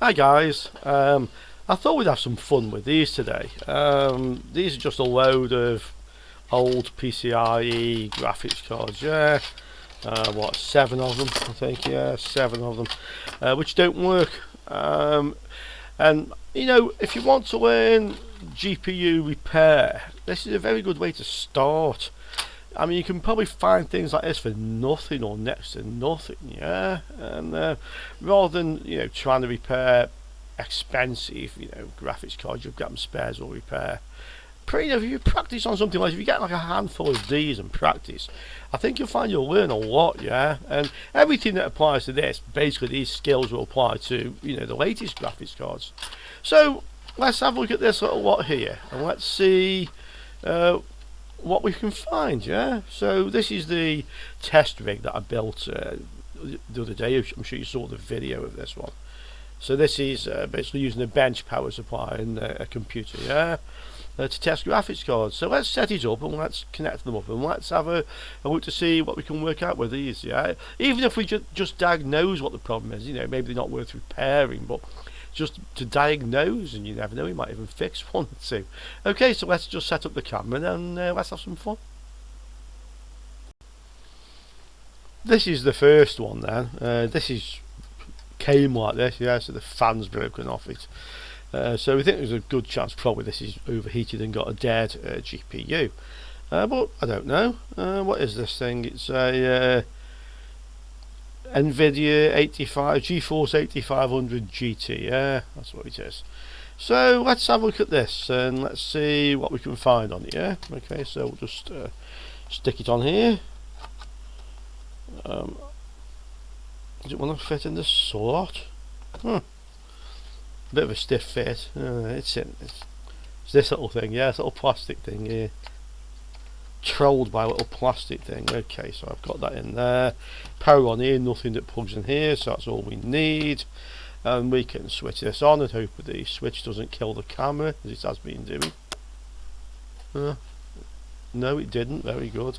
Hi guys, I thought we'd have some fun with these today. These are just a load of old PCIe graphics cards, yeah. What, 7 of them, I think, yeah, 7 of them, which don't work. And you know, if you want to learn GPU repair, this is a very good way to start. I mean, you can probably find things like this for nothing or next to nothing, yeah. And rather than, you know, trying to repair expensive, you know, graphics cards, you've got them spares or repair. Pretty, if you practice on something like, if you get like a handful of these and practice, I think you'll find you'll learn a lot, yeah. And everything that applies to this, basically these skills will apply to, you know, the latest graphics cards. So let's have a look at this little lot here, and let's see what we can find, yeah. So this is the test rig that I built the other day. I'm sure you saw the video of this one. So this is basically using a bench power supply and a computer, yeah, to test graphics cards. So let's set it up and let's connect them up and let's have a look to see what we can work out with these, yeah. Even if we just diagnose what the problem is, you know, maybe they're not worth repairing, but just to diagnose, and you never know, we might even fix one or two. Okay, so let's just set up the camera and let's have some fun. This is the first one then. This came like this, yeah, so the fan's broken off it. So we think there's a good chance probably this is overheated and got a dead GPU. But I don't know. What is this thing? It's a NVIDIA Geforce 8500 GT, yeah, that's what it is. So let's have a look at this and let's see what we can find on it, yeah. Okay, so we'll just stick it on here. Does it want to fit in the slot? Bit of a stiff fit. It's this little thing, yeah, this little plastic thing here. Trolled by a little plastic thing. Okay, so I've got that in there. Power on here, nothing that plugs in here, so that's all we need. And we can switch this on and hope that the switch doesn't kill the camera as it has been doing. No, it didn't. Very good.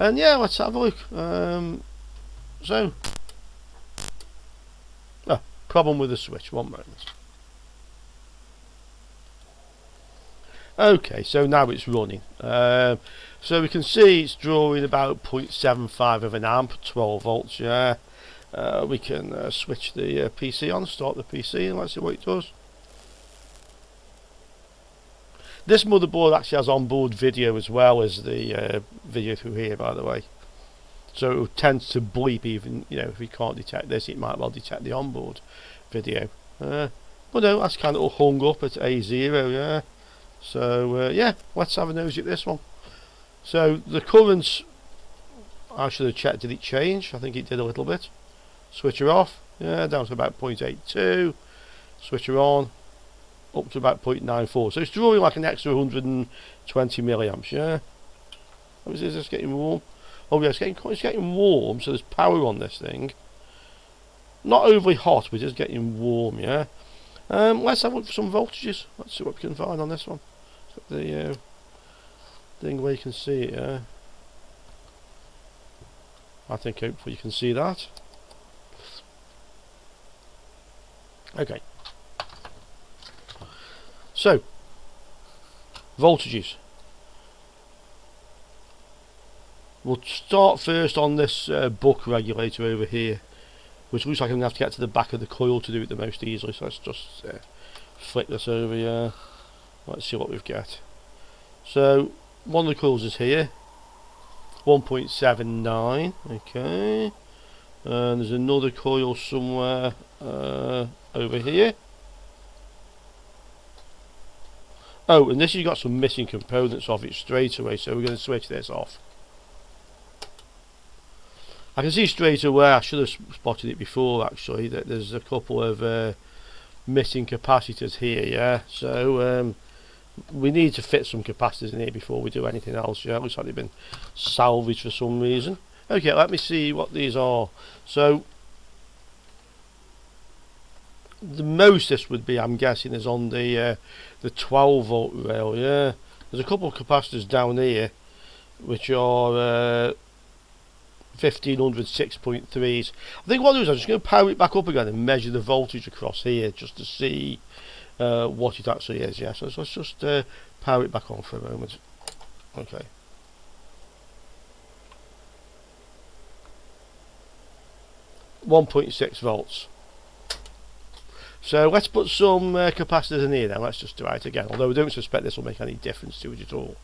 And yeah, let's have a look. Problem with the switch. One moment. Okay, so now it's running. So we can see it's drawing about 0.75 of an amp, 12 volts, yeah. We can switch the PC on, start the PC, and let's see what it does. This motherboard actually has onboard video as well as the video through here, by the way. So it tends to bleep even, you know, if we can't detect this, it might well detect the onboard video. But no, that's kind of hung up at A0, yeah. So yeah, let's have a nose at this one. So the currents, I should have checked, did it change? I think it did a little bit. Switch her off, yeah, down to about 0.82. Switch her on, up to about 0.94. So it's drawing like an extra 120 milliamps, yeah. Is this getting warm? Oh yeah, it's getting warm, so there's power on this thing. Not overly hot, but it's getting warm, yeah. Let's have a look for some voltages. Let's see what we can find on this one. The thing where you can see it, yeah. I think hopefully you can see that. Okay. So, voltages. We'll start first on this buck regulator over here, which looks like I'm going to have to get to the back of the coil to do it the most easily. So let's just flick this over here. Let's see what we've got. So one of the coils is here, 1.79. Okay, and there's another coil somewhere over here. Oh, and this has got some missing components of it straight away, so we're going to switch this off. I can see straight away, I should have spotted it before actually, that there's a couple of missing capacitors here, yeah. So we need to fit some capacitors in here before we do anything else, yeah. Looks like they've been salvaged for some reason. Okay, let me see what these are. So the most this would be, I'm guessing, is on the 12 volt rail, yeah. There's a couple of capacitors down here which are 1500 6.3s. I think what I'll do is I'm just going to power it back up again and measure the voltage across here just to see what it actually is. Yeah, so let's just power it back on for a moment. Okay. .6 volts. So let's put some capacitors in here then. Let's just try it again, although we don't suspect this will make any difference to it at all.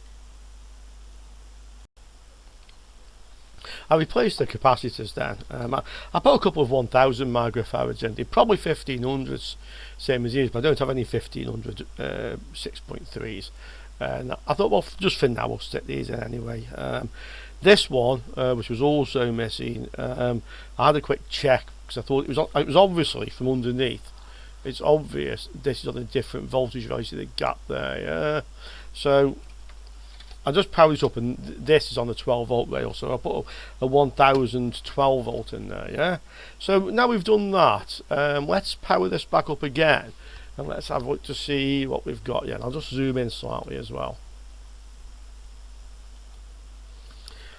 I replaced the capacitors then. I put a couple of 1000 microfarads in. They're probably 1500s, same as these, but I don't have any 1500 6.3s. And I thought, well, just for now, we'll stick these in anyway. This one, which was also missing, I had a quick check because I thought it was obviously from underneath. It's obvious this is on a different voltage value to the gap there. Yeah, so I just powered it up, and this is on the 12 volt rail, so I put a 1012 volt in there. Yeah, so now we've done that, let's power this back up again and let's have a look to see what we've got. Yeah, and I'll just zoom in slightly as well.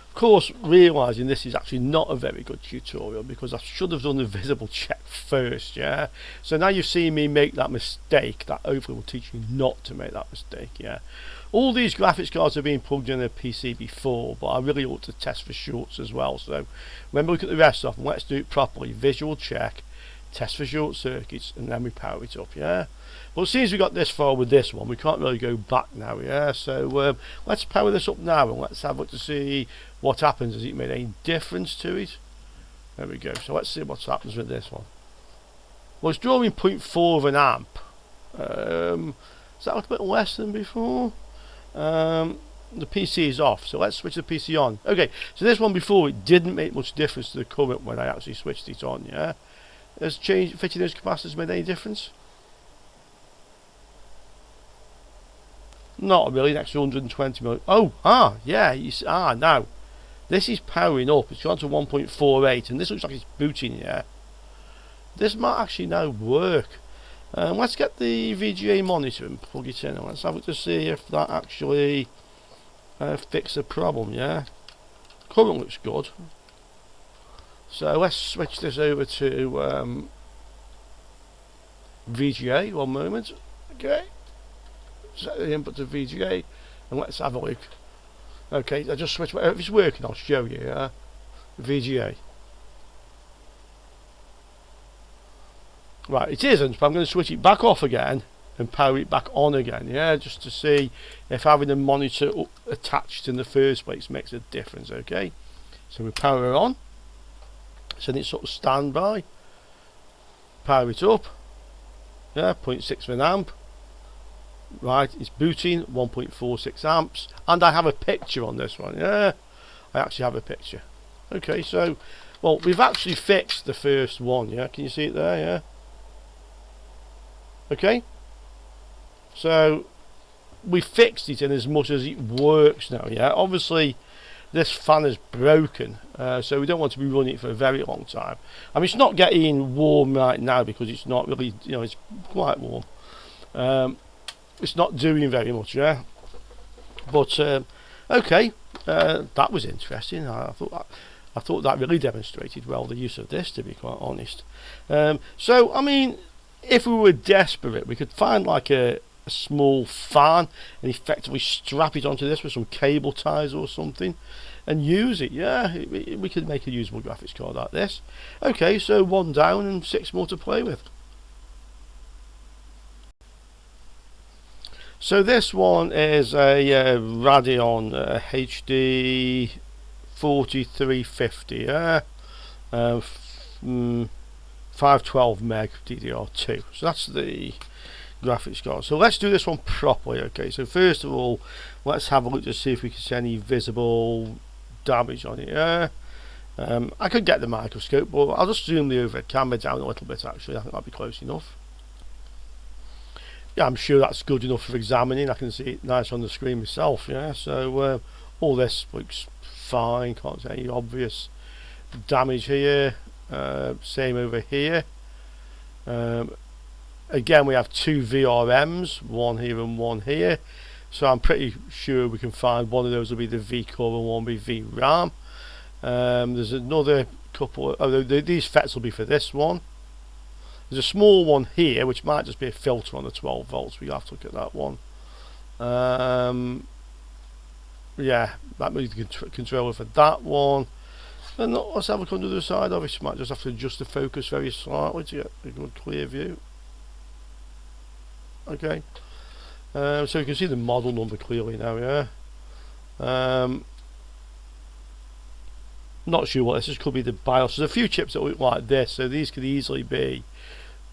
Of course, realising this is actually not a very good tutorial because I should have done the visible check first. Yeah, so now you've seen me make that mistake. That hopefully will teach you not to make that mistake. Yeah, all these graphics cards are being plugged in a PC before, but I really ought to test for shorts as well. So remember, look at the rest of them. Let's do it properly. Visual check, test for short circuits, and then we power it up. Yeah, well, since we got this far with this one, we can't really go back now. Yeah, so let's power this up now and let's have a look to see what happens. Has it made any difference to it? There we go. So let's see what happens with this one. Well, it's drawing 0.4 of an amp. Is that a little bit less than before? The PC is off, so let's switch the PC on. Okay, so this one before, it didn't make much difference to the current when I actually switched it on. Yeah, has fitting those capacitors made any difference? Not really. Next 120 million. Oh, yeah. Now this is powering up. It's gone to 1.48, and this looks like it's booting. Yeah, this might actually now work. Let's get the VGA monitor and plug it in, and let's have it to see if that actually fixes the problem. Yeah, current looks good. So let's switch this over to VGA. One moment. Okay, set the input to VGA, and let's have a look. Okay, I just switched. If it's working, I'll show you. Yeah, VGA. Right, it isn't, but I'm going to switch it back off again and power it back on again. Yeah, just to see if having a monitor attached in the first place makes a difference. Okay, so we power it on, send it sort of standby, power it up. Yeah, 0.6 of an amp. Right, it's booting, 1.46 amps, and I have a picture on this one. Yeah, I actually have a picture. Okay, so, well, we've actually fixed the first one. Yeah, can you see it there? Yeah. Okay, so we fixed it in as much as it works now. Yeah, obviously this fan is broken, so we don't want to be running it for a very long time. I mean, it's not getting warm right now because it's not really, you know, it's quite warm. It's not doing very much. Yeah, but okay, that was interesting. I thought that really demonstrated well the use of this, to be quite honest. So I mean, if we were desperate, we could find like a small fan and effectively strap it onto this with some cable ties or something and use it. Yeah, we could make a usable graphics card like this. Okay, so one down and 6 more to play with. So this one is a Radeon HD 4350. Yeah, 512 meg DDR2. So that's the graphics card. So let's do this one properly. Okay, so first of all, let's have a look to see if we can see any visible damage on it. Yeah, I could get the microscope, but I'll just zoom the overhead camera down a little bit. Actually, I think that'll be close enough. Yeah, I'm sure that's good enough for examining. I can see it nice on the screen myself. Yeah, so all this looks fine. Can't see any obvious damage here. Same over here. Again, we have 2 VRMs, one here and one here, so I'm pretty sure we can find one of those will be the V core and one will be VRAM. There's another couple these FETs will be for this one. There's a small one here which might just be a filter on the 12 volts. We have to look at that one. Yeah, that means the controller for that one. And let's have a look on the other side of it. You might just have to adjust the focus very slightly to get a good clear view. Okay, so you can see the model number clearly now. Yeah, not sure what this could be. The BIOS. There's a few chips that look like this, so these could easily be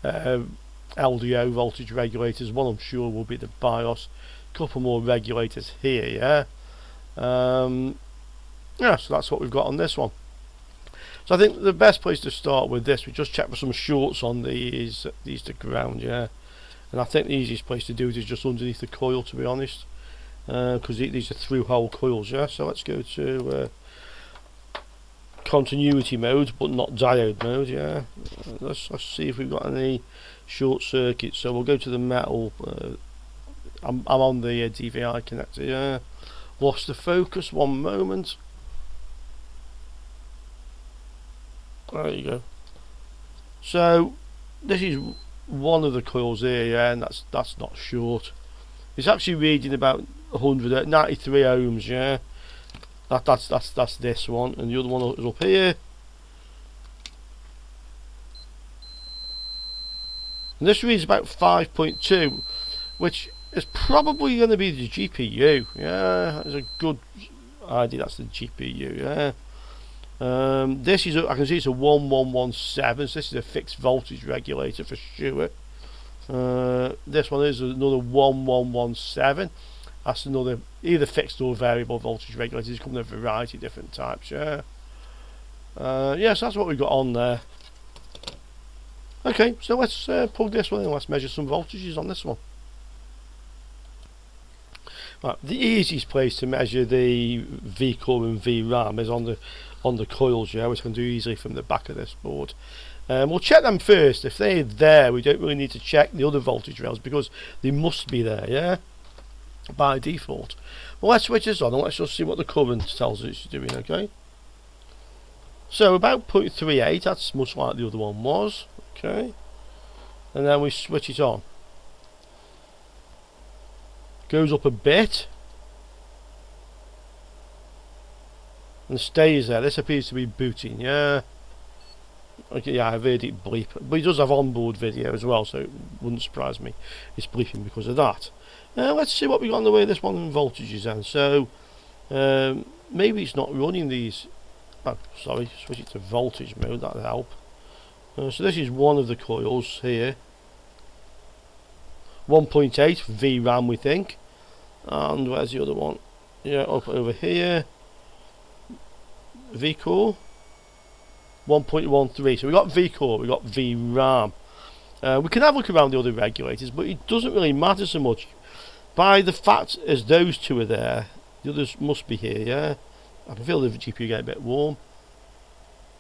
LDO voltage regulators. One I'm sure will be the BIOS. A couple more regulators here. Yeah. Yeah, so that's what we've got on this one. So I think the best place to start with this, we just check for some shorts on these to ground. Yeah, and I think the easiest place to do it is just underneath the coil, to be honest, because these are through hole coils. Yeah, so let's go to continuity mode, but not diode mode. Yeah, let's see if we've got any short circuits. So we'll go to the metal. I'm on the DVI connector. Yeah, lost the focus. One moment. There you go. So this is one of the coils here, yeah, and that's not short. It's actually reading about 93 ohms, yeah. That's this one, and the other one is up here. And this reads about 5.2, which is probably going to be the GPU. Yeah, it's a good idea. That's the GPU. Yeah. This is I can see it's a 1117, so this is a fixed voltage regulator for sure. This one is another 1117. That's another either fixed or variable voltage regulator. It's come in a variety of different types. Yeah. Yes, that's what we've got on there. Okay, so let's plug this one in. Let's measure some voltages on this one. Right, the easiest place to measure the VCore and VRAM is on the coils, yeah, which I can do easily from the back of this board. We'll check them first. If they're there, we don't really need to check the other voltage rails because they must be there, yeah, by default. Well, let's switch this on and let's just see what the current tells us it's doing. Okay, so about 0.38, that's much like the other one was. Okay, and then we switch it on. Goes up a bit and stays there. This appears to be booting. Yeah. Okay, yeah, I've heard it bleep, but it does have onboard video as well, so it wouldn't surprise me it's bleeping because of that. Let's see what we got on the way of this one in voltages then. So maybe it's not running these. Oh, sorry, switch it to voltage mode. That'll help. So this is one of the coils here. 1.8 VRAM, we think. And where's the other one? Yeah, up over here. VCore 1.13. So we got VCore, we got VRAM. We can have a look around the other regulators, but it doesn't really matter so much. By the fact as those two are there, the others must be here. Yeah, I can feel the GPU get a bit warm.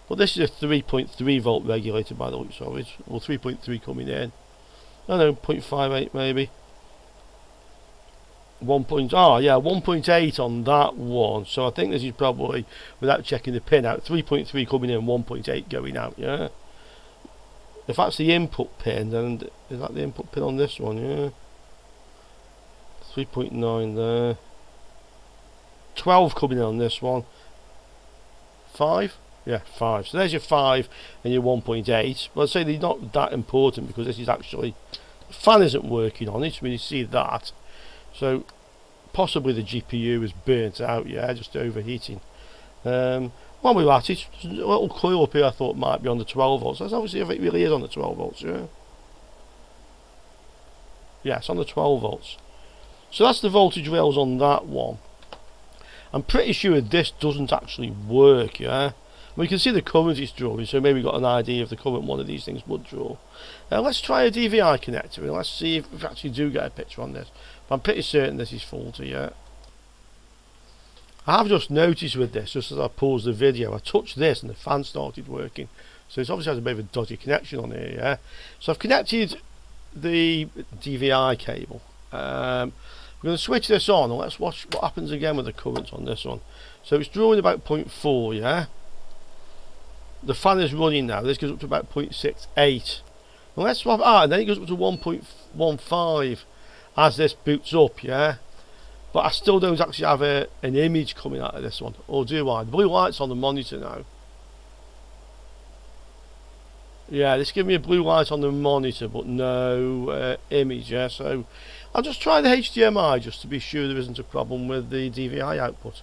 But this is a 3.3 volt regulator by the looks of it. Well, 3.3 coming in. I don't know, 0.58 maybe. 1.8 on that one. So I think this is probably, without checking the pin out, 3.3 coming in, 1.8 going out. Yeah. If that's the input pin, then is that the input pin on this one? Yeah. 3.9 there. 12 coming in on this one. 5. Yeah, 5. So there's your 5 and your 1.8. Well, I'd say they're not that important because this is actually, the fan isn't working on it. I mean, you see that. So possibly the GPU is burnt out, yeah, just overheating. While we're at it, there's a little coil up here I thought might be on the 12 volts. That's obviously if it really is on the 12 volts, yeah. Yeah, it's on the 12 volts. So that's the voltage rails on that one. I'm pretty sure this doesn't actually work, yeah. We can see the current it's drawing, so maybe we've got an idea of the current one of these things would draw. Let's try a DVI connector and let's see if we actually do get a picture on this. But I'm pretty certain this is faulty, yeah. I have just noticed with this, just as I paused the video, I touched this and the fan started working. So it's obviously has a bit of a dodgy connection on here, yeah. So I've connected the DVI cable. We're going to switch this on and let's watch what happens again with the current on this one. So it's drawing about 0.4, yeah. the fan is running now. This goes up to about 0.68. Well, let's swap. And then it goes up to 1.15 as this boots up, yeah. But I still don't actually have an image coming out of this one, or do I? The blue light's on the monitor now. Yeah, this gives me a blue light on the monitor, but no image, yeah. So I'll just try the HDMI just to be sure there isn't a problem with the DVI output.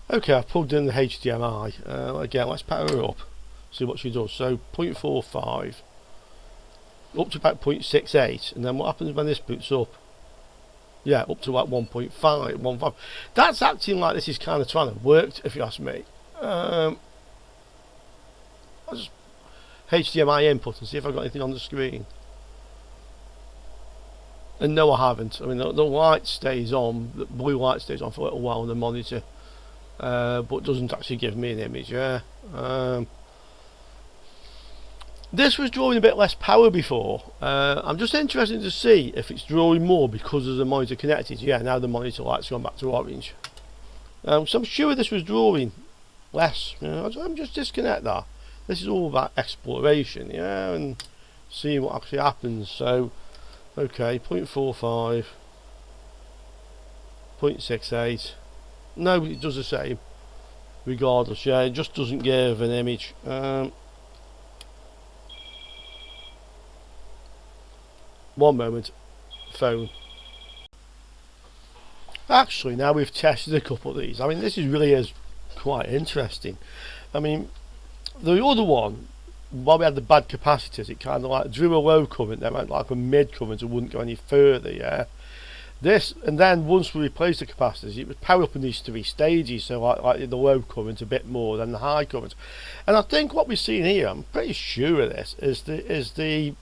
Okay, I've plugged in the HDMI. Again, let's power her up, see what she does. So 0.45 up to about 0.68, and then what happens when this boots up? Yeah, up to about 1.5. That's acting like this is kind of trying to work, if you ask me. I'll just HDMI input and see if I've got anything on the screen. And no, I haven't. I mean, the light stays on, the blue light stays on for a little while on the monitor, but doesn't actually give me an image. Yeah. This was drawing a bit less power before. I'm just interested to see if it's drawing more because of the monitor connected. Yeah, now the monitor light's gone back to orange. So I'm sure this was drawing less. You know, I'm just disconnect that. This is all about exploration, yeah, and seeing what actually happens. So, okay, 0.45, 0.68. No, it does the same, regardless. Yeah, it just doesn't give an image. One moment, phone. Actually, now we've tested a couple of these. I mean, this is quite interesting. I mean, the other one, while we had the bad capacitors, it kind of like drew a low current, then went like a mid current and wouldn't go any further, yeah. This, and then once we replaced the capacitors, it would power up in these three stages, so like the low current a bit more than the high current. And I think what we're seeing here, I'm pretty sure of this, is the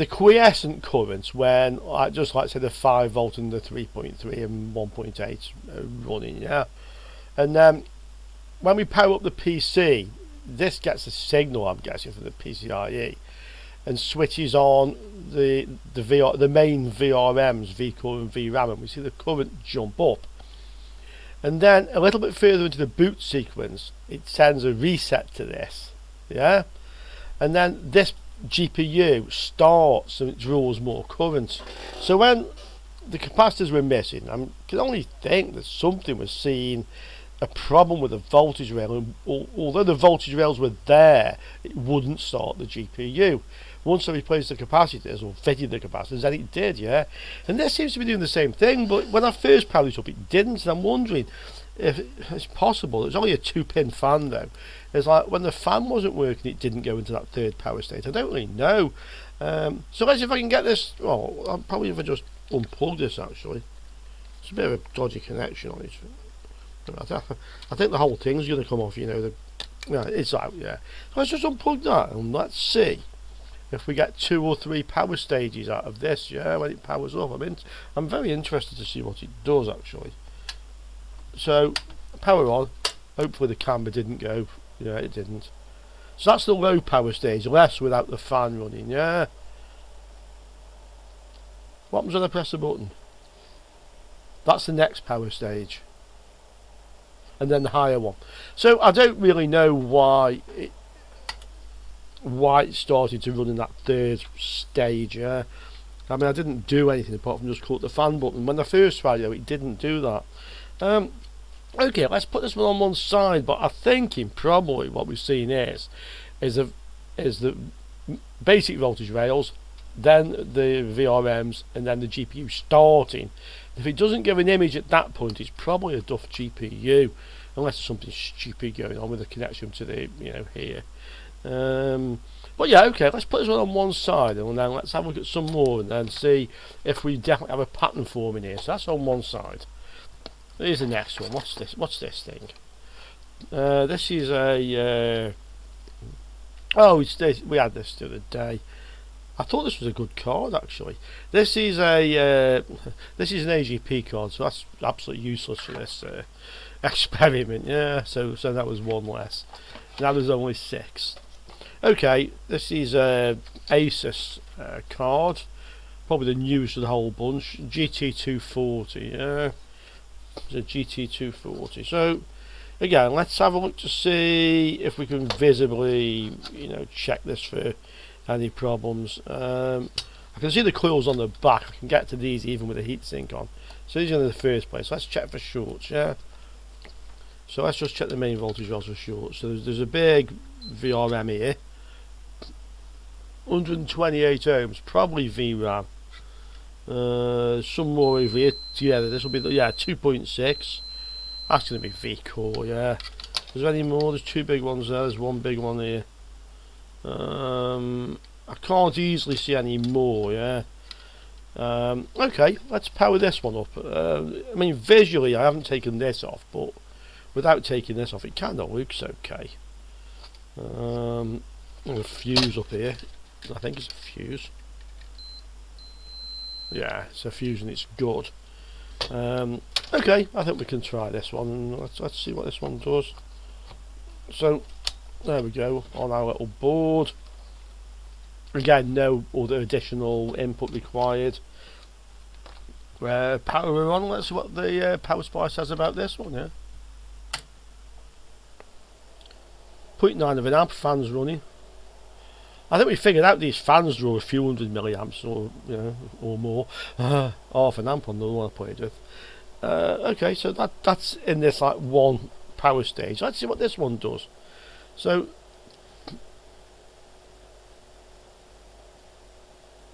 quiescent currents when, just like say the 5 volt and the 3.3 and 1.8 running, yeah. And then when we power up the PC, this gets a signal, I'm guessing, from the PCIe, and switches on the main VRMs, VCore and VRAM, and we see the current jump up. And then a little bit further into the boot sequence, it sends a reset to this, yeah. And then this GPU starts and it draws more current. So when the capacitors were missing, I can only think that something was seeing a problem with the voltage rail, and although the voltage rails were there, it wouldn't start the GPU. Once I replaced the capacitors, or fitted the capacitors, then it did, yeah. And this seems to be doing the same thing, but when I first powered it up, it didn't. And I'm wondering if it's possible. It's only a 2-pin fan though. It's like when the fan wasn't working, it didn't go into that third power state. I don't really know. So let's see if I can get this. Well, I'll probably if I just unplug this actually. It's a bit of a dodgy connection on it. I think the whole thing's going to come off, you know. Yeah, it's out, yeah. So let's just unplug that and let's see if we get 2 or 3 power stages out of this, yeah, when it powers up. I'm very interested to see what it does actually. So power on. Hopefully the camera didn't go. Yeah, it didn't. So that's the low power stage, less without the fan running, yeah. What happens when I press the button? That's the next power stage. And then the higher one. So I don't really know why it started to run in that third stage, yeah. I mean, I didn't do anything apart from just click the fan button. When I first tried it didn't do that. Okay, let's put this one on one side, but I'm thinking probably what we've seen is the basic voltage rails, then the VRMs, and then the GPU starting. If it doesn't give an image at that point, it's probably a duff GPU, unless there's something stupid going on with the connection to the, you know, here. But yeah, okay, let's put this one on one side, and then let's have a look at some more, and then see if we definitely have a pattern forming here. So that's on one side. Here's the next one. What's this? What's this thing? This is a. Oh, we had this the other day. I thought this was a good card actually. This is an AGP card, so that's absolutely useless for this experiment. Yeah, so that was one less. Now there's only 6. Okay, this is a Asus card, probably the newest of the whole bunch. GT240. Yeah, it's a GT240. So again, let's have a look to see if we can visibly, you know, check this for any problems. I can see the coils on the back. I can get to these even with the heatsink on. So these are in the first place. Let's check for shorts, yeah. So let's just check the main voltage rails for shorts. So there's a big VRM here, 128 ohms, probably VRAM. Some more over here. Yeah, this will be 2.6. That's going to be V core, yeah. Is there any more? There's two big ones there. There's one big one here. I can't easily see any more, yeah. Okay, let's power this one up. I mean, visually, I haven't taken this off, but without taking this off, it kind of looks okay. A fuse up here. I think it's a fuse. Yeah, it's a fuse and it's good. Okay, I think we can try this one. Let's see what this one does. So there we go on our little board. Again, no other additional input required. Power on. Let's see what the power supply says about this one. Yeah, 0.9 of an amp. Fans running. I think we figured out these fans draw a few hundred milliamps or or more. Half an amp on the one I put it with. Okay, so that's in this like one power stage. Let's see what this one does. So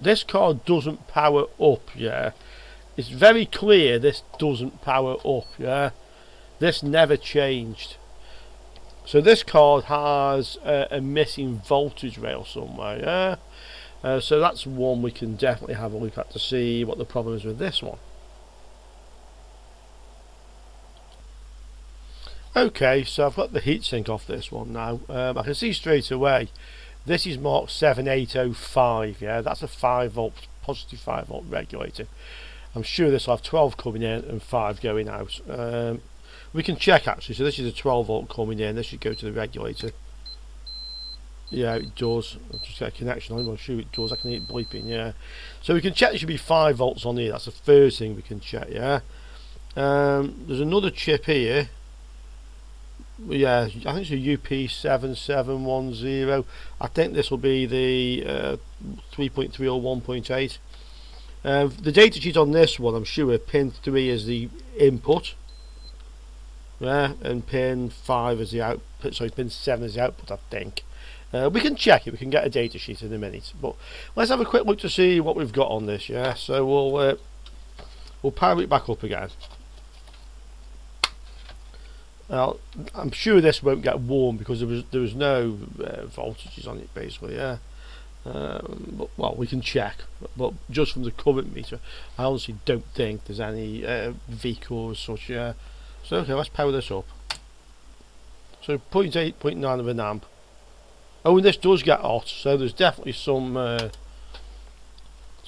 this card doesn't power up, yeah. It's very clear this doesn't power up, yeah. This never changed. So this card has a missing voltage rail somewhere, yeah. So that's one we can definitely have a look at to see what the problem is with this one. Okay, so I've got the heatsink off this one now. I can see straight away this is marked 7805, yeah, that's a 5 volt, positive 5 volt regulator. I'm sure this will have 12 coming in and 5 going out. We can check actually, so this is a 12 volt coming in, this should go to the regulator. Yeah, it does. I'll just get a connection on, I'm sure it does, I can hear it bleeping, yeah. So we can check there should be 5 volts on here, that's the first thing we can check, yeah. There's another chip here. Yeah, I think it's a UP7710. I think this will be the 3.3 or 1.8. The data sheet on this one, I'm sure pin 3 is the input, yeah, and pin 5 is the output. Sorry, pin 7 is the output, I think. We can check it, we can get a data sheet in a minute, but let's have a quick look to see what we've got on this, yeah. So we'll power it back up again. Now, I'm sure this won't get warm because there was no voltages on it basically, yeah. But, well, we can check, but just from the current meter, I honestly don't think there's any V-core as such, yeah. So okay, let's power this up. So 0.8, 0.9 of an amp. Oh, and this does get hot, so there's definitely some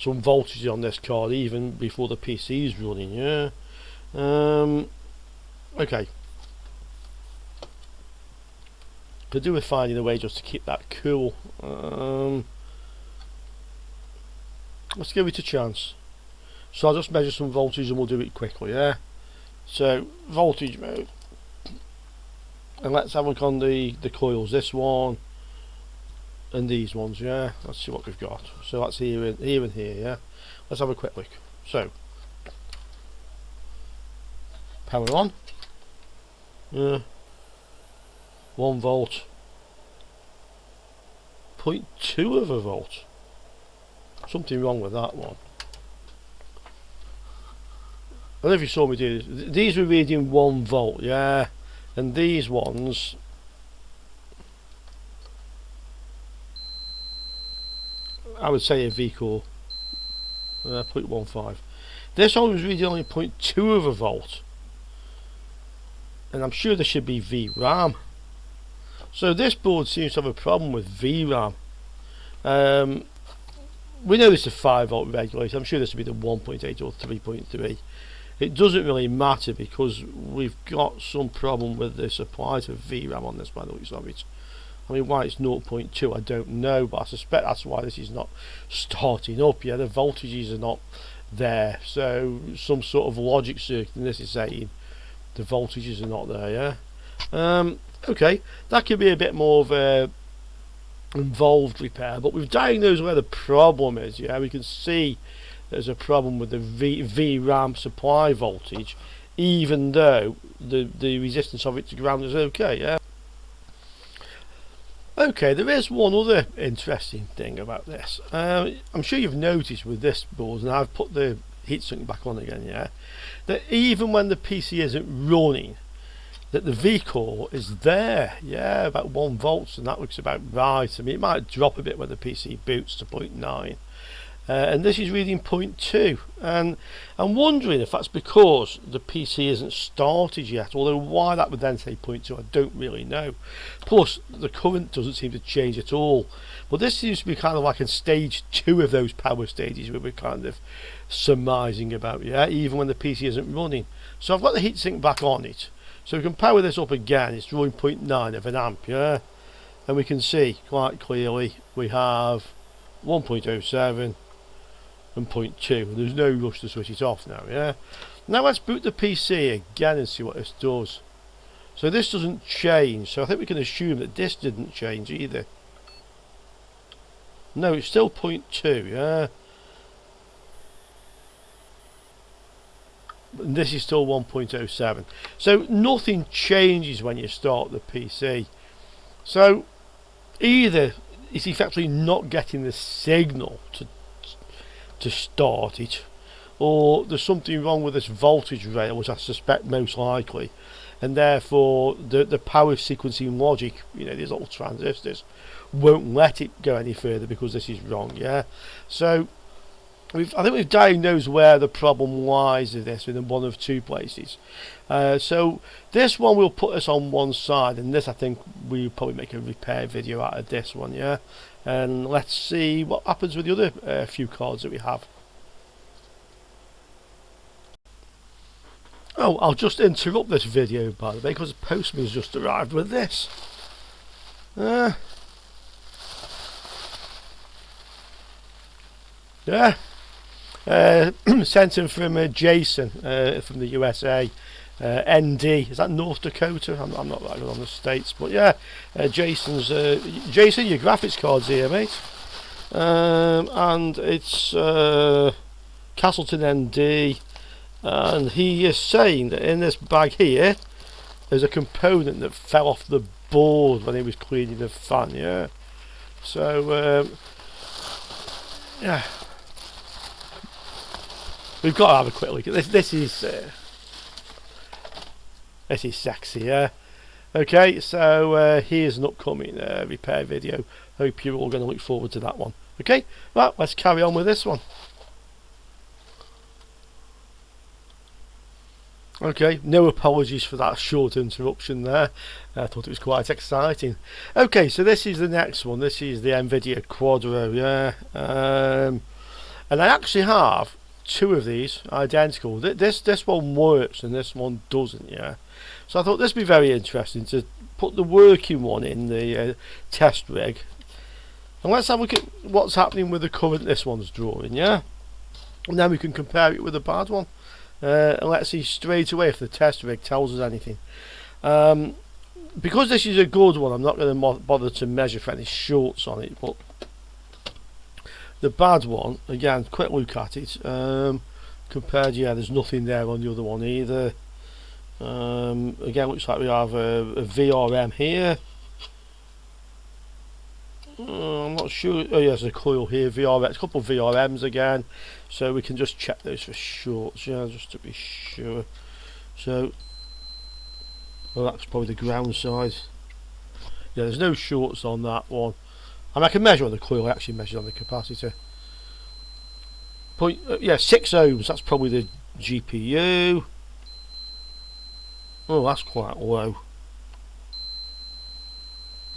voltage on this card even before the PC is running, yeah. Okay. Could do with finding a way just to keep that cool. Let's give it a chance. So I'll just measure some voltage and we'll do it quickly, yeah. So voltage mode, and let's have a look on the coils. This one and these ones, yeah. Let's see what we've got. So that's here and here, yeah. Let's have a quick look. So power on. Yeah. 1 volt, 0.2 of a volt. Something wrong with that one. I don't know if you saw me do this. These were reading 1 volt, yeah, and these ones I would say a V-core, 0.15. This one was reading only 0.2 of a volt, and I'm sure there should be VRAM. So this board seems to have a problem with VRAM. We know this is a 5 volt regulator. I'm sure this will be the 1.8 or 3.3. It doesn't really matter because we've got some problem with the supply to VRAM on this by the looks of it. I mean, why it's 0.2 I don't know, but I suspect that's why this is not starting up. Yeah, the voltages are not there, so some sort of logic circuit in this is saying the voltages are not there, yeah. Okay, that could be a bit more of a involved repair, but we've diagnosed where the problem is. Yeah, we can see there's a problem with the VRAM supply voltage, even though the resistance of it to ground is okay. Yeah. Okay, there is one other interesting thing about this. I'm sure you've noticed with this board, and I've put the heatsink back on again, yeah, that even when the PC isn't running, that the V core is there, yeah, about 1 volts, and that looks about right. I mean, it might drop a bit when the PC boots to 0.9, and this is reading 0.2, and I'm wondering if that's because the PC isn't started yet, although why that would then say 0.2 I don't really know. Plus the current doesn't seem to change at all, but this seems to be kind of like in stage 2 of those power stages where we're kind of surmising about, yeah, even when the PC isn't running. So I've got the heatsink back on it, so we can power this up again. It's drawing 0.9 of an amp, yeah, and we can see quite clearly we have 1.07 and 0.2. There's no rush to switch it off now, yeah. Now let's boot the PC again and see what this does. So this doesn't change, so I think we can assume that this didn't change either. No, it's still 0.2, yeah. And this is still 1.07. So nothing changes when you start the PC. So either it's effectively not getting the signal to start it, or there's something wrong with this voltage rail, which I suspect most likely, and therefore the power sequencing logic, you know, these little transistors, won't let it go any further because this is wrong, yeah. So I think we've diagnosed where the problem lies with this in one of 2 places. So this one will put us on one side, and this I think we'll probably make a repair video out of this one, yeah. And let's see what happens with the other few cards that we have. Oh, I'll just interrupt this video, by the way, because the postman's just arrived with this. Yeah. Sent in from Jason from the USA. ND, is that North Dakota? I'm not that good on the states, but yeah, Jason, your graphics card's here, mate, and it's Castleton ND, and he is saying that in this bag here there's a component that fell off the board when he was cleaning the fan, yeah. So yeah, we've got to have a quick look at this. This is sexy, yeah. Okay, so here's an upcoming repair video. Hope you're all going to look forward to that one. Okay, right, let's carry on with this one. Okay, no apologies for that short interruption there. I thought it was quite exciting. Okay, so this is the next one. This is the NVIDIA Quadro, yeah. And I actually have 2 of these identical. This one works and this one doesn't, yeah. So I thought this would be very interesting to put the working one in the test rig, and let's have a look at what's happening with the current this one's drawing, yeah, and then we can compare it with the bad one, and let's see straight away if the test rig tells us anything. Because this is a good one, I'm not going to bother to measure for any shorts on it, but the bad one, again, quick look at it, compared, yeah, there's nothing there on the other one either. Again, looks like we have a VRM here. I'm not sure. Oh, yeah, there's a coil here. VRM, a couple of VRMs again. So we can just check those for shorts, yeah, just to be sure. So, well, that's probably the ground side. Yeah, there's no shorts on that one. And I can measure on the coil. I actually measured on the capacitor. Yeah, 6 ohms. That's probably the GPU. Oh, that's quite low.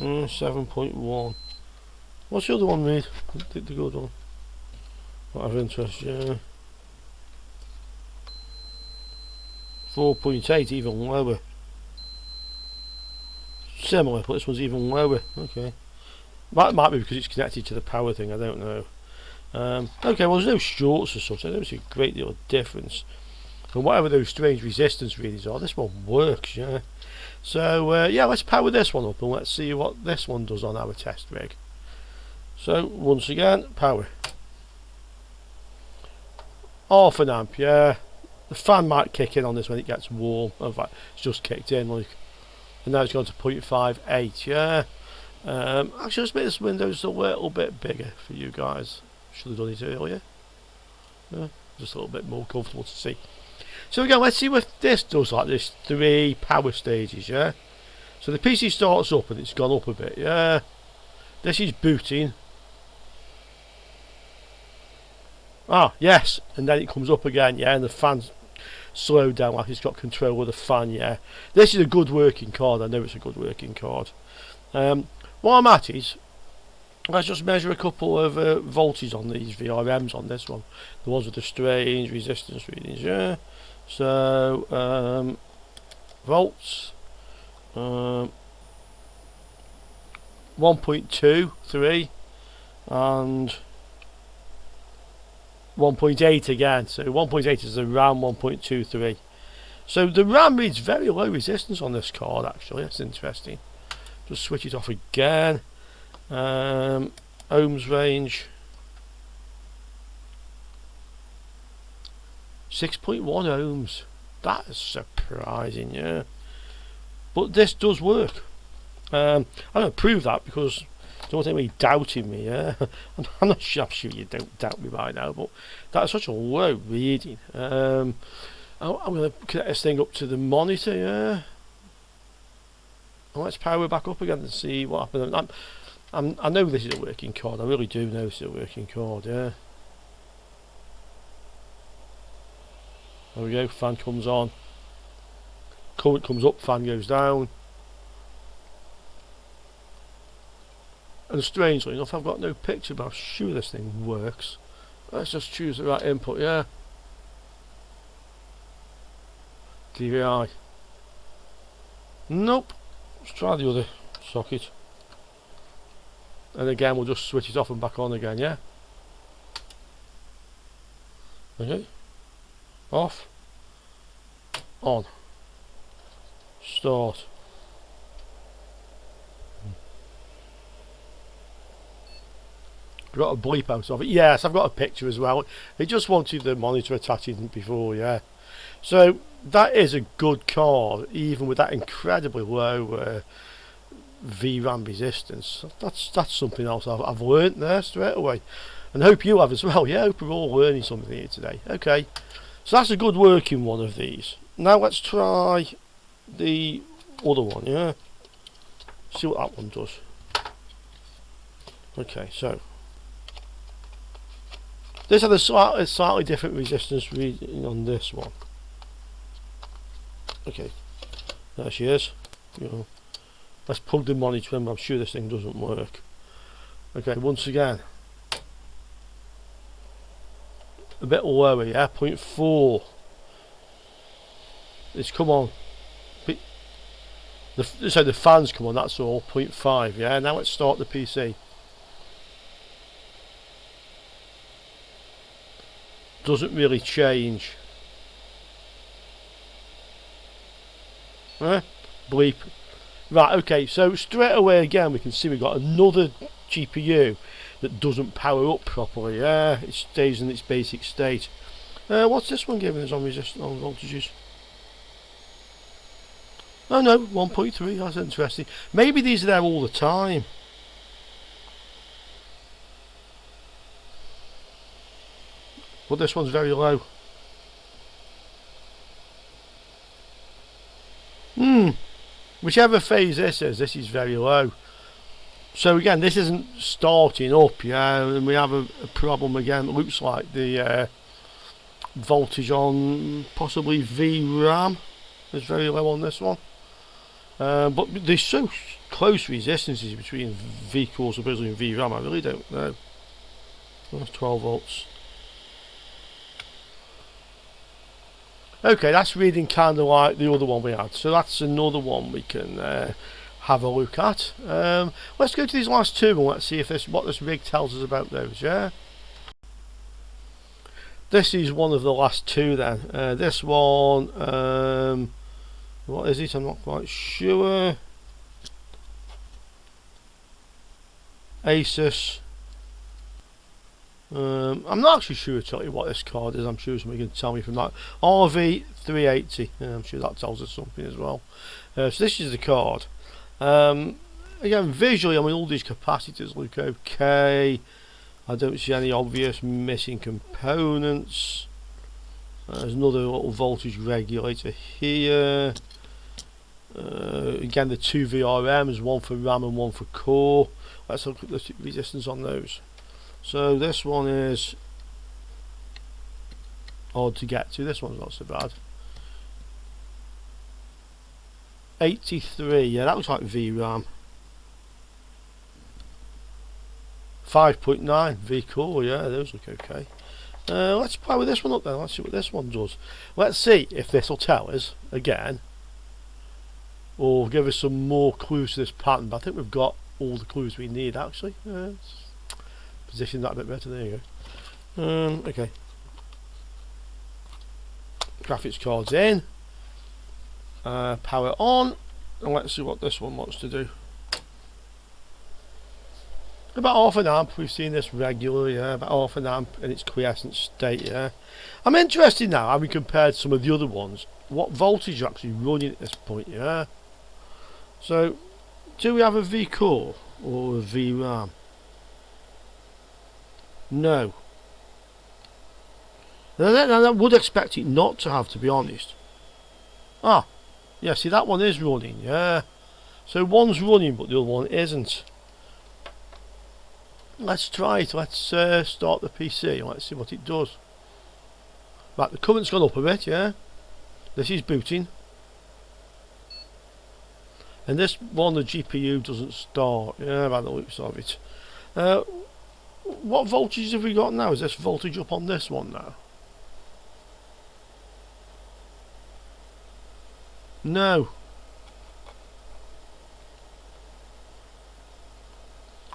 7.1. What's the other one read? The good one. Not of interest, yeah. 4.8, even lower. Similar, but this one's even lower. Okay. Might be because it's connected to the power thing, I don't know. Okay, well, there's no shorts or such. I don't see a great deal of difference. and whatever those strange resistance readings are, this one works. Yeah. So yeah, let's power this one up and let's see what this one does on our test rig. So once again, power. Half an amp, yeah. The fan might kick in on this when it gets warm. In fact, it's just kicked in, like, and now it's gone to 0.58. Yeah. Actually, let's make this window just a little bit bigger for you guys. Should have done it earlier. Yeah, just a little bit more comfortable to see. So again, let's see what this does, like this 3 power stages. Yeah. So the PC starts up and it's gone up a bit. Yeah. This is booting. Ah, yes, and then it comes up again, yeah, and the fan's slowed down like it's got control of the fan, yeah. This is a good working card, I know it's a good working card. What I'm at is, let's just measure a couple of voltages on these VRMs on this one. The ones with the strange resistance readings, yeah. So, volts, 1.23, and 1.8 again, so 1.8 is around 1.23. So the RAM reads very low resistance on this card actually, that's interesting. Just switch it off again. Ohms range 6.1 ohms. That is surprising, yeah. But this does work. I don't prove that because don't anybody doubting me, yeah. I'm not sure, I'm sure you don't doubt me by now, but that's such a low reading. I'm going to connect this thing up to the monitor, yeah. And let's power back up again and see what happens. I know this is a working card, I really do know this is a working card, yeah. There we go, fan comes on. Current comes up, fan goes down. And strangely enough, I've got no picture, but I'm sure this thing works. Let's just choose the right input, yeah. DVI. Nope. Let's try the other socket. And again, we'll just switch it off and back on again, yeah. Okay. Off. On. Start. Got a bleep out of it. Yes, I've got a picture as well. It just wanted the monitor attaching before, yeah. So that is a good card, even with that incredibly low VRAM resistance. That's something else I've learnt there straight away, and hope you have as well. Yeah, hope we're all learning something here today. Okay, so that's a good working one of these. Now let's try the other one. Yeah, see what that one does. Okay, so this had a slightly different resistance reading on this one. Okay, there she is. You know, let's plug the monitor in, but I'm sure this thing doesn't work. Okay, once again, a bit lower, yeah, 0.4. It's come on. So the fans come on, that's all, 0.5, yeah. Now let's start the PC. Doesn't really change. Bleep. Right, okay, so straight away again we can see we've got another GPU that doesn't power up properly. Yeah, it stays in its basic state. What's this one giving us on resistance on voltages? Oh no, 1.3, that's interesting. Maybe these are there all the time. But this one's very low. Whichever phase this is very low. So again, this isn't starting up, yeah, and we have a problem again. It looks like the voltage on possibly VRAM is very low on this one. But there's so close resistances between V core supposedly and VRAM, I really don't know. That's 12 volts. Okay, that's reading kind of like the other one we had, so that's another one we can have a look at. Let's go to these last two and let's see if what this rig tells us about those. Yeah. This is one of the last two then. This one, what is it? I'm not quite sure. Asus. I'm not actually sure to tell you what this card is. I'm sure somebody can tell me from that. RV380. I'm sure that tells us something as well. So this is the card. Again, visually, I mean, all these capacitors look okay. I don't see any obvious missing components. There's another little voltage regulator here. Again, the two VRMs, one for RAM and one for core. Let's look at the resistance on those. So this one is odd to get to. This one's not so bad. 83, yeah, that looks like VRAM. 5.9 V-core, yeah, those look okay. Let's play with this one up then. Let's see what this one does. Let's see if this will tell us again, or give us some more clues to this pattern. But I think we've got all the clues we need actually. Position that a bit better. There you go. Okay. Graphics cards in. Power on, and let's see what this one wants to do. About half an amp. We've seen this regularly, yeah. About half an amp in its quiescent state, yeah. I'm interested now, having compared some of the other ones, what voltage you're actually running at this point, yeah. So, do we have a V core or a VRAM? No. Now I would expect it not to have, to be honest. Ah, yeah, see that one is running, yeah. So one's running but the other one isn't. Let's try it. Let's start the PC. Let's see what it does. Right, the current's gone up a bit, yeah. This is booting. And this one, the GPU doesn't start, yeah, by the looks of it. What voltage have we got now? Is this voltage up on this one now? No.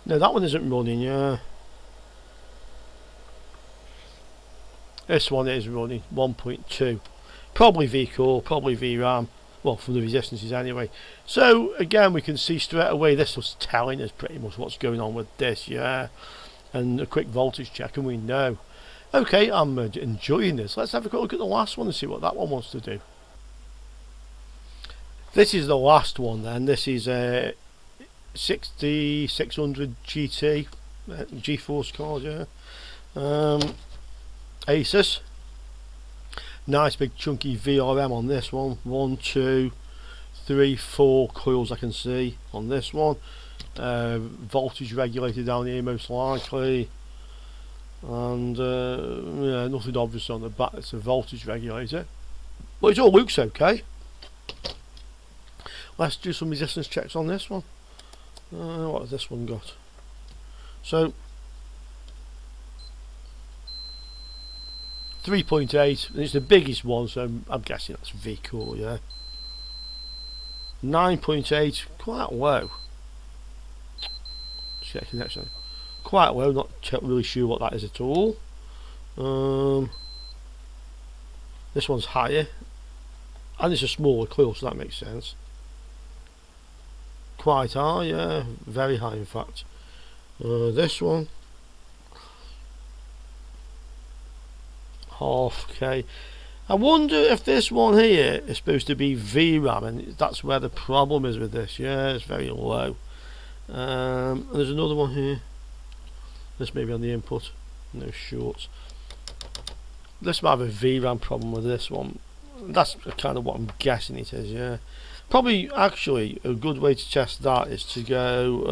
No, that one isn't running, yeah. This one is running, 1.2. Probably V-core, probably VRAM. Well, from the resistances anyway. So, again, we can see straight away this was telling us pretty much what's going on with this, yeah. And a quick voltage check and we know. Okay, I'm enjoying this. Let's have a quick look at the last one and see what that one wants to do. This is the last one then. This is 6600 GT Geforce card, yeah. Asus. Nice big chunky VRM on this one. 1, 2, 3, 4 coils I can see on this one. Voltage regulator down here most likely. And yeah, nothing obvious on the back. It's a voltage regulator. But it all looks okay. Let's do some resistance checks on this one. What has this one got? So 3.8, and it's the biggest one, so I'm guessing that's V-core, yeah. 9.8, quite low. Checking next one. Quite low, not really sure what that is at all. This one's higher, and it's a smaller coil, so that makes sense. Quite high, yeah, very high in fact. This one, half K. I wonder if this one here is supposed to be VRAM, and that's where the problem is with this. Yeah, it's very low. There's another one here. This may be on the input. No shorts. This might have a VRAM problem with this one. That's kind of what I'm guessing it is. Yeah. Probably actually a good way to test that is to go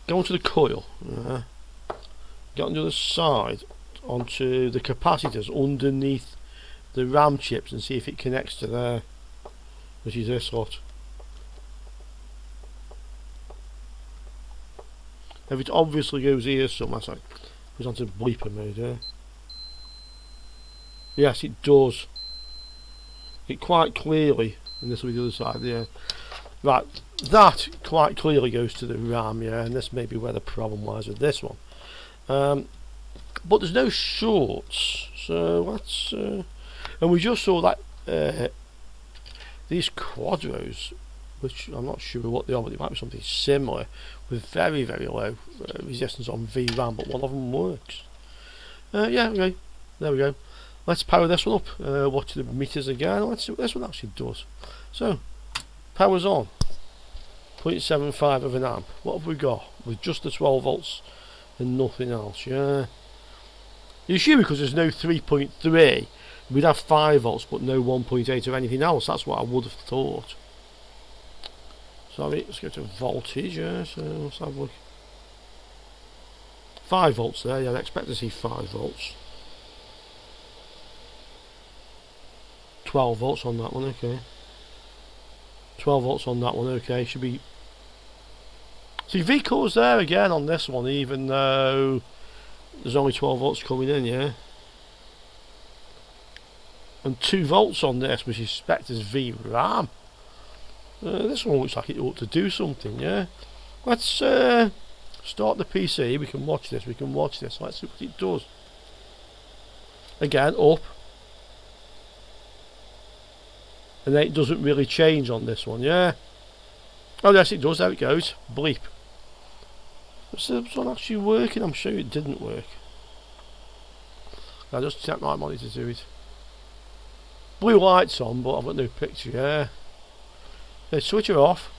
onto the coil, get on the other side onto the capacitors underneath the RAM chips and see if it connects to there, which is this lot. If it obviously goes here somewhere, sorry, goes onto bleeper mode, yeah. Yes, it does. It quite clearly, and this will be the other side, yeah. Right, that quite clearly goes to the RAM, yeah, and this may be where the problem lies with this one. but there's no shorts, so let's and we just saw that these Quadros, which I'm not sure what they are, but it might be something similar, with very low resistance on VRAM, but one of them works. Yeah, okay, there we go. Let's power this one up, watch the meters again, let's see what this one actually does. So, power's on, 0.75 of an amp. What have we got? With just the 12 volts and nothing else, yeah. You assume because there's no 3.3, we'd have 5 volts but no 1.8 or anything else. That's what I would have thought. Sorry, let's go to voltage, yeah, so let's have a look. 5 volts there, yeah, I'd expect to see 5 volts. 12 volts on that one, okay. 12 volts on that one, okay, should be... See, V-core's there again on this one, even though there's only 12 volts coming in, yeah. And 2 volts on this, which is expect as VRAM. This one looks like it ought to do something, yeah. Let's start the PC, we can watch this, let's see what it does. Again, up. And then it doesn't really change on this one, yeah. Oh yes, it does, there it goes, bleep. Is this one actually working? I'm sure it didn't work. I'll just set my monitor to it. Blue light's on, but I've got no picture, yeah. Okay, switch it off.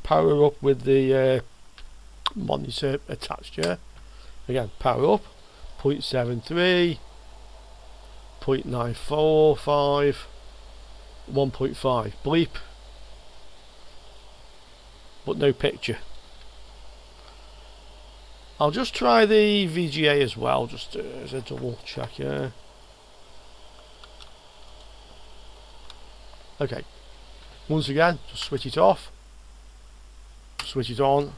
Power up with the monitor attached, yeah. Again, power up. 0.73, 0.945, 1.5. Bleep. But no picture. I'll just try the VGA as well, just as a double check, yeah. Okay. Once again, just switch it off. Switch it on.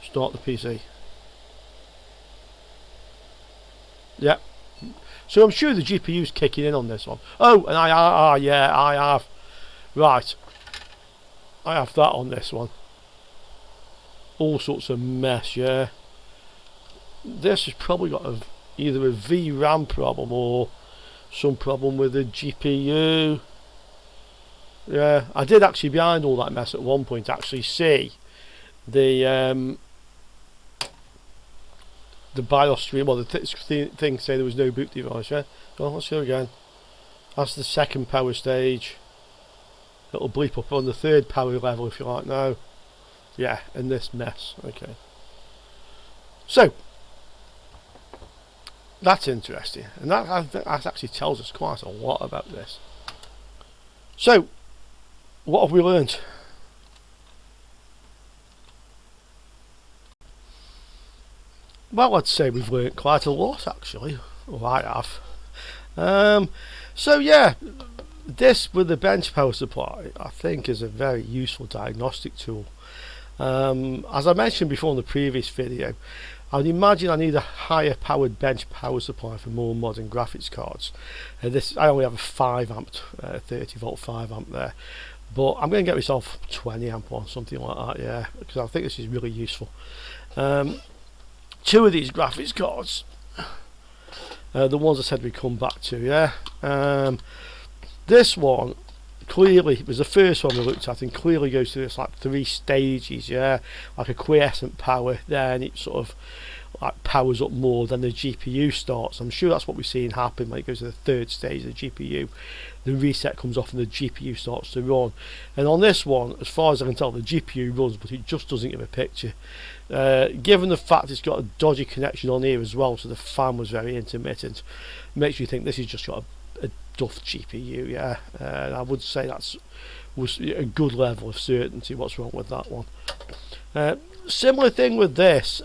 Start the PC. Yep. So I'm sure the GPU's kicking in on this one. Oh, and yeah, I have. Right. I have that on this one. All sorts of mess, yeah. This has probably got either a VRAM problem or some problem with the GPU. Yeah, I did actually, behind all that mess at one point, actually see the BIOS stream, well, the thing say there was no boot device, yeah. Well, let's go again. That's the second power stage. It'll bleep up on the third power level if you like now. Yeah, and this mess. Okay. So that's interesting, and that actually tells us quite a lot about this. So, what have we learned? Well, I'd say we've learned quite a lot actually. Well, I have. So yeah, this with the bench power supply, I think, is a very useful diagnostic tool. As I mentioned before in the previous video, I would imagine I need a higher powered bench power supply for more modern graphics cards. This, I only have a 5 amp, 30 volt 5 amp there, but I'm going to get myself 20 amp or something like that, yeah, because I think this is really useful. 2 of these graphics cards, the ones I said we'd come back to, yeah. This one clearly was the first one we looked at, and clearly goes through this like 3 stages, yeah, like a quiescent power, then it sort of like powers up more, then the GPU starts. I'm sure that's what we're seeing happen when it goes to the 3rd stage of the GPU. The reset comes off and the GPU starts to run. And on this one, as far as I can tell, the GPU runs, but it just doesn't give a picture. Given the fact it's got a dodgy connection on here as well, so the fan was very intermittent, makes you think this has just got a duff GPU, yeah. I would say was a good level of certainty what's wrong with that one. Similar thing with this.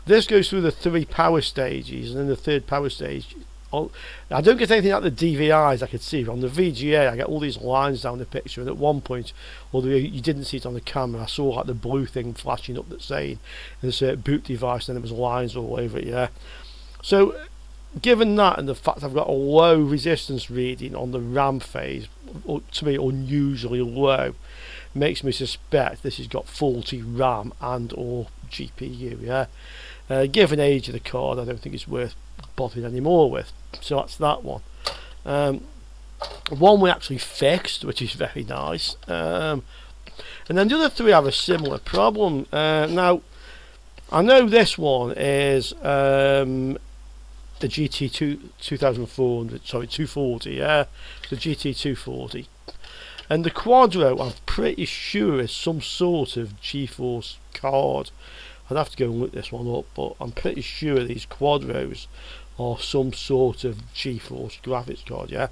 This goes through the 3 power stages, and then the 3rd power stage, I don't get anything out of the DVIs I could see. On the VGA I get all these lines down the picture, and at one point, although you didn't see it on the camera, I saw like the blue thing flashing up that's saying insert boot device, and there was lines all over it, yeah. So given that, and the fact I've got a low resistance reading on the RAM phase, to me unusually low, makes me suspect this has got faulty RAM and or GPU. Yeah, given age of the card, I don't think it's worth bothering anymore with. So that's that one. One we actually fixed, which is very nice. And then the other three have a similar problem. Now, I know this one is the GT 2400, sorry, 240, yeah, the GT 240. And the Quadro, I'm pretty sure, is some sort of Geforce card. I'd have to go and look this one up, but I'm pretty sure these Quadros are some sort of Geforce graphics card, yeah.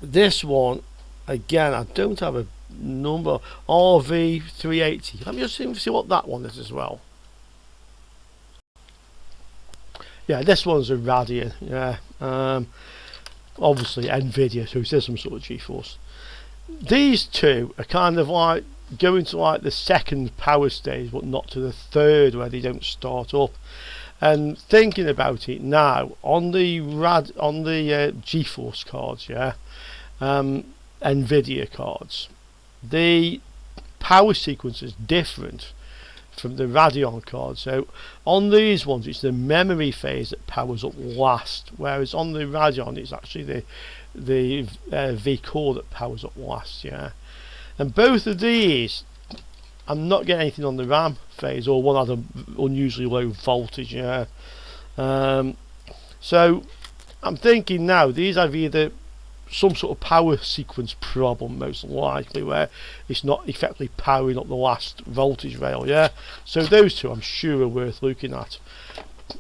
This one, again, I don't have a number, RV380. Let me just see what that one is as well. Yeah, this one's a Radeon, yeah. Obviously Nvidia, so it says some sort of Geforce. These two are kind of like going to like the second power stage, but not to the third, where they don't start up. And thinking about it now, on the Geforce cards, yeah, Nvidia cards, the power sequence is different from the Radeon card. So on these ones it's the memory phase that powers up last, whereas on the Radeon it's actually the V core that powers up last, yeah. And both of these, I'm not getting anything on the RAM phase, or one had an unusually low voltage, yeah. So I'm thinking now these have either some sort of power sequence problem, most likely, where it's not effectively powering up the last voltage rail, yeah. So those two I'm sure are worth looking at.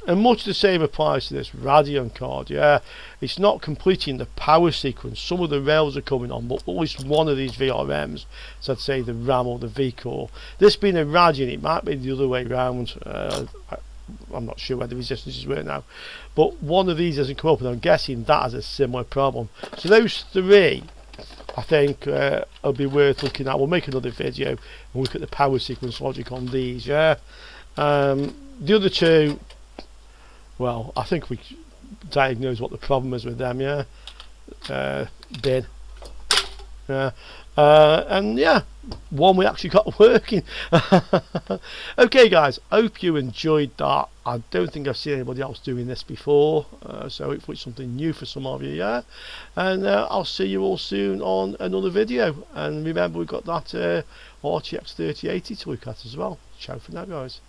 And much the same applies to this Radeon card, yeah. It's not completing the power sequence. Some of the rails are coming on, but at least one of these VRMs, so I'd say the RAM or the V core. This being a Radeon, it might be the other way around. I'm not sure where the resistances were now, but one of these hasn't come up, and I'm guessing that has a similar problem. So those three, I think, will be worth looking at. We'll make another video and look at the power sequence logic on these, yeah. The other two, well, I think we diagnose what the problem is with them, yeah. Bin, yeah. And yeah, one we actually got working. Okay guys, I hope you enjoyed that. I don't think I've seen anybody else doing this before, so hopefully it's something new for some of you, yeah. And I'll see you all soon on another video. And remember, we've got that RTX 3080 to look at as well. Ciao for now guys.